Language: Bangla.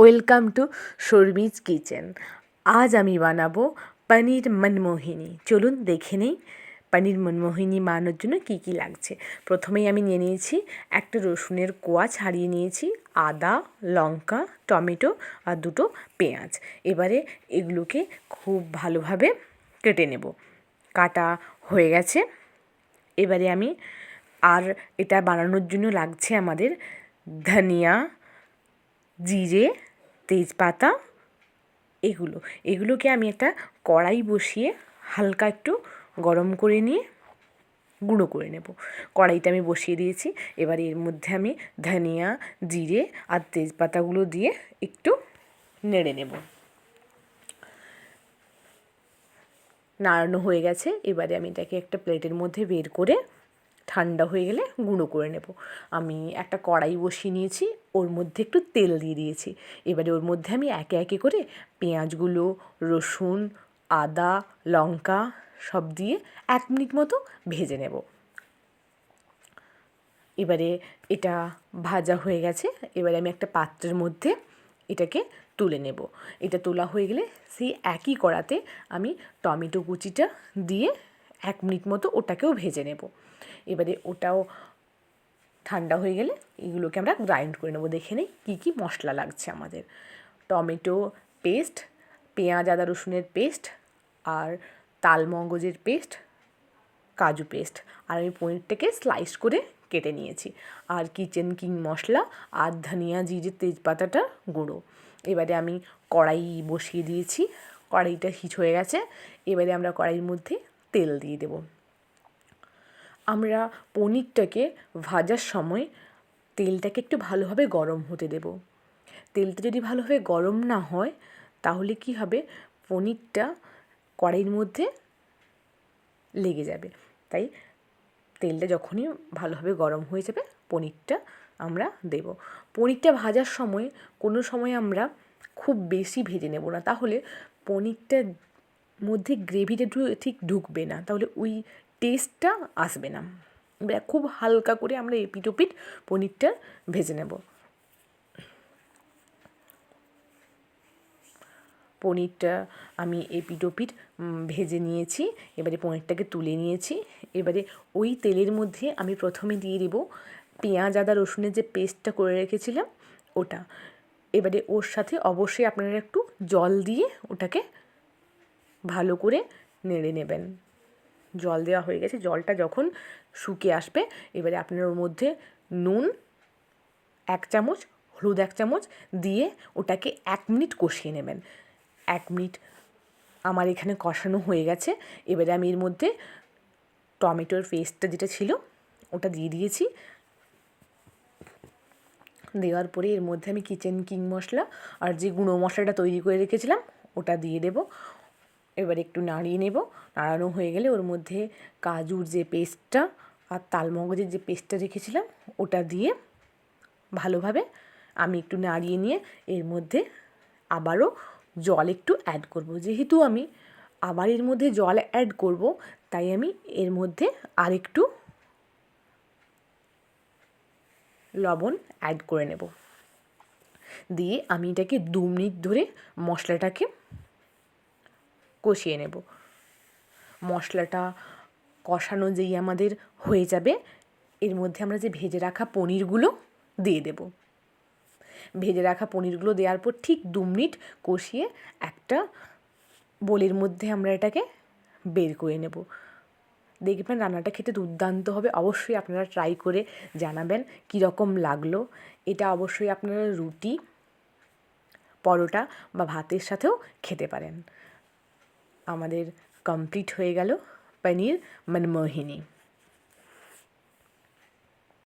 Welcome to Sharmi's kitchen. আজ আমি বানাবো পনির মনমোহিনী। চলুন দেখে নেই পনির মনমোহিনী বানানোর জন্য কী কী লাগছে। প্রথমেই আমি নিয়ে নিয়েছি একটা রসুনের কোয়া ছাড়িয়ে নিয়েছি, আদা, লঙ্কা, টমেটো আর দুটো পেঁয়াজ। এবারে এগুলোকে খুব ভালোভাবে কেটে নেব। কাটা হয়ে গেছে। এবারে আমি এটা বানানোর জন্য লাগছে আমাদের ধনিয়া, জিরে, তেজপাতা, এগুলোকে আমি একটা কড়াই বসিয়ে হালকা একটু গরম করে নিয়ে গুঁড়ো করে নেব। কড়াইটা আমি বসিয়ে দিয়েছি। এবার এর মধ্যে আমি ধনিয়া, জিরে আর তেজপাতাগুলো দিয়ে একটু নেড়ে নেব। নাড়ানো হয়ে গেছে। এবারে আমি এটাকে একটা প্লেটের মধ্যে বের করে ঠান্ডা হয়ে গেলে গুঁড়ো করে নেব। আমি একটা কড়াই বসিয়ে নিয়েছি, ওর মধ্যে একটু তেল দিয়ে দিয়েছি। এবারে ওর মধ্যে আমি একে একে করে পেঁয়াজগুলো, রসুন, আদা, লঙ্কা সব দিয়ে 1 মিনিট মতো ভেজে নেব। এবারে এটা ভাজা হয়ে গেছে। এবারে আমি একটা পাত্রের মধ্যে এটাকে তুলে নেব। এটা তোলা হয়ে গেলে সেই একই কড়াতে আমি টমেটো কুচিটা দিয়ে 1 মিনিট মতো ওটাকেও ভেজে নেব। এবারে ওটাও ঠান্ডা হয়ে গেলে এগুলোকে আমরা গ্রাইন্ড করে নেব। দেখে নিই কী কী মশলা লাগছে আমাদের। টমেটো পেস্ট, পেঁয়াজ আদা রসুনের পেস্ট, আর তালমগজের পেস্ট, কাজু পেস্ট, আর আমি পনিরটাকে স্লাইস করে কেটে নিয়েছি, আর কিচেন কিং মশলা, আর ধনিয়া, জিরে, তেজপাতাটা গুঁড়ো। এবারে আমি কড়াই বসিয়ে দিয়েছি। কড়াইটা হিট হয়ে গেছে। এবারে আমরা কড়াইয়ের মধ্যে তেল দিয়ে দেব। আমরা পনিরটাকে ভাজার সময় তেলটাকে একটু ভালোভাবে গরম হতে দেব। তেলটা যদি ভালোভাবে গরম না হয় তাহলে কি হবে, পনিরটা কড়াইয়ের মধ্যে লেগে যাবে। তাই তেলটা যখনই ভালোভাবে গরম হয়ে যাবে পনিরটা আমরা দেব। পনিরটা ভাজার সময় কোনো সময় আমরা খুব বেশি ভেজে নেব না, তাহলে পনিরটার মধ্যে গ্রেভিটা ঠিক ঢুকবে না, তাহলে ওই টেস্টটা আসবে না। এবার খুব হালকা করে আমরা এপিট ওপিট পনিরটা ভেজে নেব। পনিরটা আমি এপিট ওপিট ভেজে নিয়েছি। এবারে পনিরটাকে তুলে নিয়েছি। এবারে ওই তেলের মধ্যে আমি প্রথমে দিয়ে দেব পেঁয়াজ আদা রসুনের যে পেস্টটা করে রেখেছিলাম ওটা। এবারে ওর সাথে অবশ্যই আপনারা একটু জল দিয়ে ওটাকে ভালো করে নেড়ে নেবেন। জল দেওয়া হয়ে গেছে। জলটা যখন শুকিয়ে আসবে এবারে আপনারা ওর মধ্যে নুন 1 চামচ, হলুদ 1 চামচ দিয়ে ওটাকে 1 মিনিট কষিয়ে নেবেন। 1 মিনিট আমার এখানে কষানো হয়ে গেছে। এবারে আমি এর মধ্যে টমেটোর পেস্টটা যেটা ছিল ওটা দিয়ে দিয়েছি। দেওয়ার পরে এর মধ্যে আমি কিচেন কিং মশলা আর যে গুঁড়ো মশলাটা তৈরি করে রেখেছিলাম ওটা দিয়ে দেব। এবার একটু নাড়িয়ে নেব। নাড়ানো হয়ে গেলে ওর মধ্যে কাজুর যে পেস্টটা আর তালমগজের যে পেস্টটা রেখেছিলাম ওটা দিয়ে ভালোভাবে আমি একটু নাড়িয়ে নিয়ে এর মধ্যে আবারও জল একটু অ্যাড করব। যেহেতু আমি আবার এর মধ্যে জল অ্যাড করব তাই আমি এর মধ্যে আরেকটু লবণ অ্যাড করে নেব। দিয়ে আমি এটাকে 2 মিনিট ধরে মশলাটাকে কষিয়ে নেব। মশলাটা কষানো যেই আমাদের হয়ে যাবে এর মধ্যে আমরা যে ভেজে রাখা পনিরগুলো দিয়ে দেব। ভেজে রাখা পনিরগুলো দেওয়ার পর ঠিক 2 মিনিট কষিয়ে একটা বোলের মধ্যে আমরা এটাকে বের করে নেব। দেখবেন রান্নাটা খেতে দুর্দান্ত হবে। অবশ্যই আপনারা ট্রাই করে জানাবেন কীরকম লাগলো। এটা অবশ্যই আপনারা রুটি, পরোটা বা ভাতের সাথেও খেতে পারেন। আমাদের কমপ্লিট হয়ে গেল পনির মনমোহিনী।